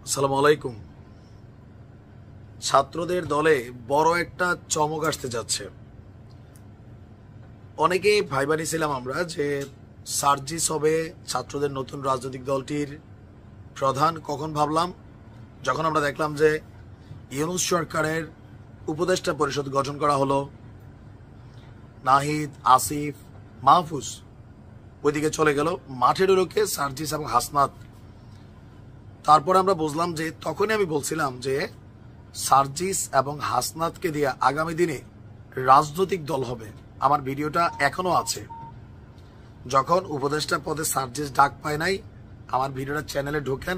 আসসালামু আলাইকুম। ছাত্রদের দলে বড় একটা চমক আসতে যাচ্ছে। অনেকেই ভাইবা নিয়েছিলাম আমরা যে সার্জিস হবে ছাত্রদের নতুন রাজনৈতিক দলটির প্রধান। কখন ভাবলাম? যখন আমরা দেখলাম যে ইউনূস সরকারের উপদেষ্টা পরিষদ গঠন করা হলো, নাহিদ, আসিফ, মাহফুজ ওইদিকে চলে গেল, মাঠে ঢুকে সার্জিস এবং হাসনাত। তারপরে আমরা বুঝলাম যে তখনই আমি বলছিলাম যে সার্জিস এবং হাসনাতকে দিয়ে আগামী দিনে রাজনৈতিক দল হবে। আমার ভিডিওটা এখনো আছে। যখন উপদেষ্টা পদে সার্জিস ডাক পায় নাই, আমার ভিডিওটা চ্যানেলে ঢোকেন,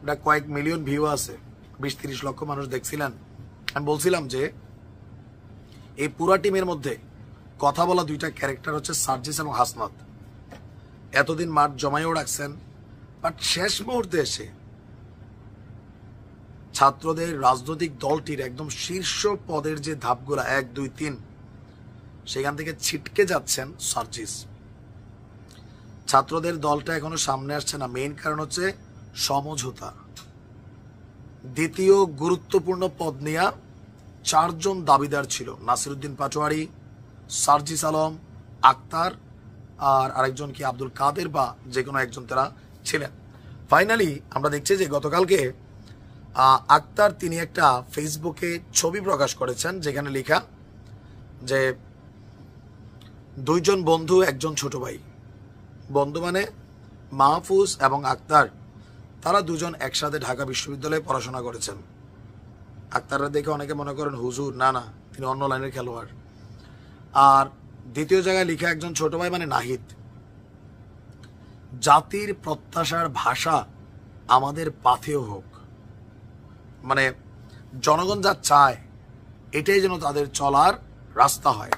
এটা কয়েক মিলিয়ন ভিউ আছে, 20-30 লক্ষ মানুষ দেখছিলেন। আমি বলছিলাম যে এই পুরা টিমের মধ্যে কথা বলা দুইটা ক্যারেক্টার হচ্ছে সার্জিস এবং হাসনাত। এতদিন মাঠ জমাইও রাখছেন, বাট শেষ মুহূর্তে এসে ছাত্রদের রাজনৈতিক দলটির একদম শীর্ষ পদের যে ধাপগুলা 1, 2, 3 সেখান থেকে ছিটকে যাচ্ছেন সার্জিস। ছাত্রদের দলটা এখনো সামনে আসছে না, মেইন কারণ হচ্ছে সমঝোতা। দ্বিতীয় গুরুত্বপূর্ণ পদ নিয়ে 4 জন দাবিদার ছিল, নাসিরউদ্দিন পাটোয়ারি, সার্জিস আলম, আক্তার আর আরেকজন কি আব্দুল কাদের বা যে কোনো একজন তারা ছিলেন। ফাইনালি আমরা দেখছি যে গতকালকে আক্তার তিনি একটা ফেসবুকে ছবি প্রকাশ করেছেন, যেখানে লেখা যে 2 জন বন্ধু, 1 জন ছোট ভাই। বন্ধু মানে মাহফুজ এবং আক্তার, তারা 2 জন একসাথে ঢাকা বিশ্ববিদ্যালয়ে পড়াশোনা করেছেন। আক্তাররা দেখে অনেকে মনে করেন হুজুর, না না, তিনি অন্য লাইনের খেলোয়াড়। আর দ্বিতীয় জায়গায় লেখা 1 জন ছোট ভাই মানে নাহিদ। জাতির প্রত্যাশার ভাষা আমাদের পাথেয় হোক, মানে জনগণ যা চায় এটাই যেন তাদের চলার রাস্তা হয়।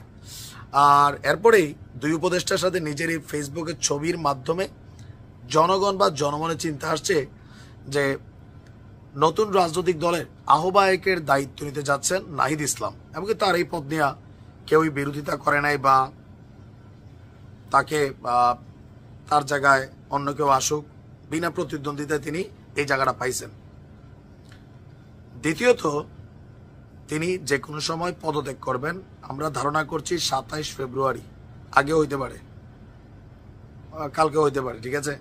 আর এরপরেই 2 উপদেষ্টার সাথে নিজের এই ফেসবুকের ছবির মাধ্যমে জনগণ বা জনমনের চিন্তা আসছে যে নতুন রাজনৈতিক দলের আহ্বায়কের দায়িত্ব নিতে যাচ্ছেন নাহিদ ইসলাম। এমনকি তার এই পদ নিয়ে কেউই বিরোধিতা করে নাই বা তাকে তার জায়গায় অন্য কেউ আসুক, বিনা প্রতিদ্বন্দ্বিতায় তিনি এই জায়গাটা পাইছেন। দ্বিতীয়ত, তিনি যে কোনো সময় পদত্যাগ করবেন। আমরা ধারণা করছি 27 ফেব্রুয়ারি, আগে হইতে পারে, কালকে হইতে পারে, ঠিক আছে।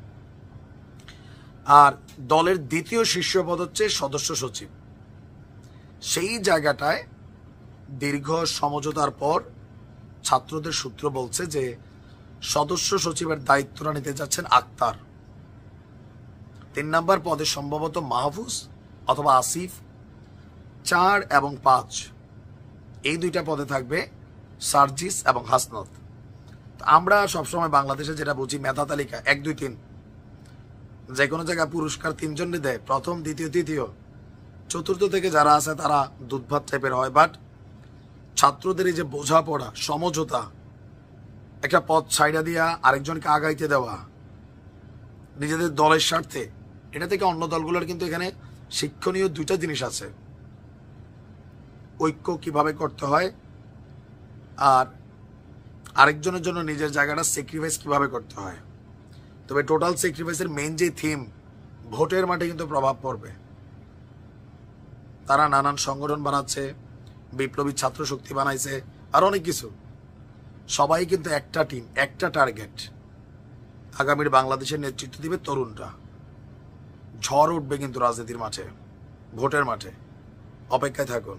আর দলের দ্বিতীয় শীর্ষ পদ হচ্ছে সদস্য সচিব। সেই জায়গাটায় দীর্ঘ সমঝোতার পর ছাত্রদের সূত্র বলছে যে সদস্য সচিবের দায়িত্বটা নিতে যাচ্ছেন আক্তার। 3 নম্বর পদে সম্ভবত মাহফুজ অথবা আসিফ। 4 এবং 5 এই 2টা পদে থাকবে সার্জিস এবং হাসনাত। আমরা সবসময় বাংলাদেশে যেটা বুঝি মেধা তালিকা 1, 2, 3, যে কোনো জায়গায় পুরস্কার 3 জনকে দেয়, প্রথম, দ্বিতীয়, তৃতীয়। চতুর্থ থেকে যারা আছে তারা দুধভাত টাইপের হয়। বাট ছাত্রদের এই যে বোঝাপড়া, সমঝোতা, একটা পদ ছাইড়া দিয়া আরেকজনকে আগাইতে দেওয়া নিজেদের দলের স্বার্থে, এটা থেকে অন্য দলগুলোর কিন্তু এখানে শিক্ষণীয় 2টা জিনিস আছে। ঐক্য কিভাবে করতে হয়, আর আরেকজনের জন্য নিজের জায়গাটা স্যাক্রিফাইস কিভাবে করতে হয়। তবে টোটাল স্যাক্রিফাইসের মেইন যে থিম, ভোটের মাঠে কিন্তু প্রভাব পড়বে। তারা নানান সংগঠন বানাচ্ছে, বিপ্লবী ছাত্র শক্তি বানাইছে, আর অনেক কিছু। সবাই কিন্তু একটা টিম, একটা টার্গেট। আগামীর বাংলাদেশের নেতৃত্ব দিবে তরুণরা। ঝড় উঠবে কিন্তু রাজনীতির মাঠে, ভোটের মাঠে। অপেক্ষায় থাকুন।